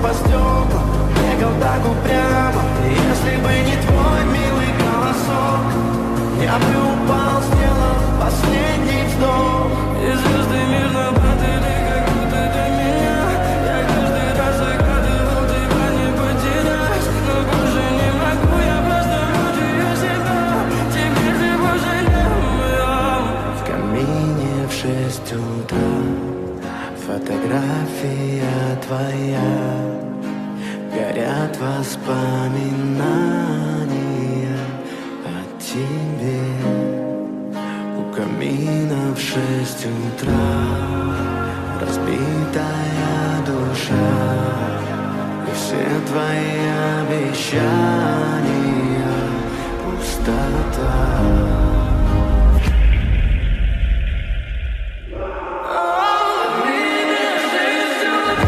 по стеклам, бегал так упрямо. Если бы не твой милый голосок, я бы упал, сделав последний вдох. И звезды мирно падали, как будто до меня. Я каждый раз загадывал тебя не потерять, но больше не могу, я просто мучаю себя. Теперь ты пожалел. В камине в 6 утра фотография твоя, горят воспоминания о тебе. У камина в 6 утра разбитая душа, и все твои обещания пустота.